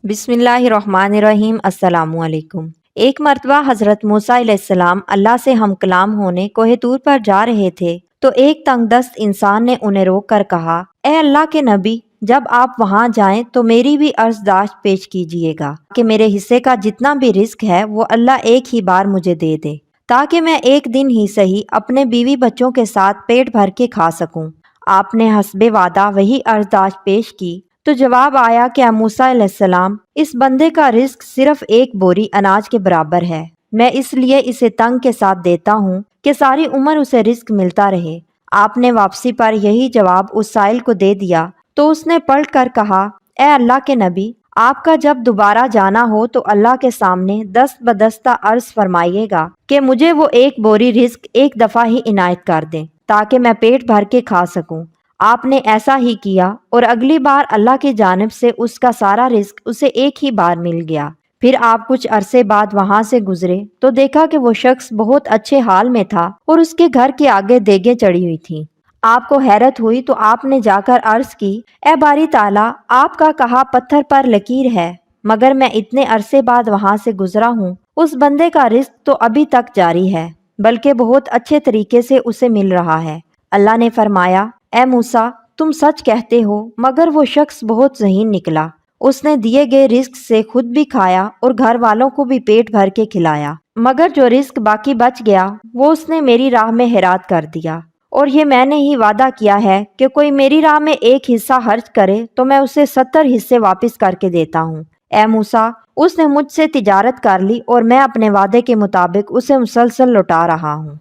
बिस्मिल्लाहिर्रहमानिर्रहीम। अस्सलामु अलैकुम। एक मर्तबा हज़रत मूसा अलैहिस्सलाम अल्लाह से हम कलाम होने कोहे तूर पर जा रहे थे तो एक तंगदस्त इंसान ने उन्हें रोक कर कहा, ए अल्लाह के नबी, जब आप वहाँ जाएं तो मेरी भी अर्ज़दाश्त पेश कीजिएगा कि मेरे हिस्से का जितना भी रिस्क है वो अल्लाह एक ही बार मुझे दे दे, ताकि मैं एक दिन ही सही अपने बीवी बच्चों के साथ पेट भर के खा सकूं। आपने हस्बे वादा वही अर्ज़दाश्त पेश की तो जवाब आया कि मूसा अलैहिस्सलाम, इस बंदे का रिस्क सिर्फ एक बोरी अनाज के बराबर है। मैं इसलिए इसे तंग के साथ देता हूँ कि सारी उम्र उसे रिस्क मिलता रहे। आपने वापसी पर यही जवाब उस साइल को दे दिया तो उसने पलट कर कहा, ए अल्लाह के नबी, आपका जब दोबारा जाना हो तो अल्लाह के सामने दस्त बदस्ता अर्ज फरमाइएगा कि मुझे वो एक बोरी रिस्क एक दफ़ा ही इनायत कर दें ताकि मैं पेट भर के खा सकूं। आपने ऐसा ही किया और अगली बार अल्लाह की जानिब से उसका सारा रिस्क उसे एक ही बार मिल गया। फिर आप कुछ अरसे बाद वहां से गुजरे तो देखा कि वो शख्स बहुत अच्छे हाल में था और उसके घर के आगे देगे चढ़ी हुई थी। आपको हैरत हुई तो आपने जाकर अर्ज की, ए बारी ताला, आपका कहा पत्थर पर लकीर है, मगर मैं इतने अरसे बाद वहां से गुजरा हूँ। उस बंदे का रिस्क तो अभी तक जारी है, बल्कि बहुत अच्छे तरीके से उसे मिल रहा है। अल्लाह ने फरमाया, ए मूसा, तुम सच कहते हो, मगर वो शख्स बहुत ज़हीन निकला। उसने दिए गए रिस्क से खुद भी खाया और घर वालों को भी पेट भर के खिलाया, मगर जो रिस्क बाकी बच गया वो उसने मेरी राह में हेरात कर दिया। और ये मैंने ही वादा किया है कि कोई मेरी राह में एक हिस्सा खर्च करे तो मैं उसे 70 हिस्से वापस करके देता हूँ। ए मूसा, उसने मुझसे तिजारत कर ली और मैं अपने वादे के मुताबिक उसे मुसलसल लौटा रहा हूँ।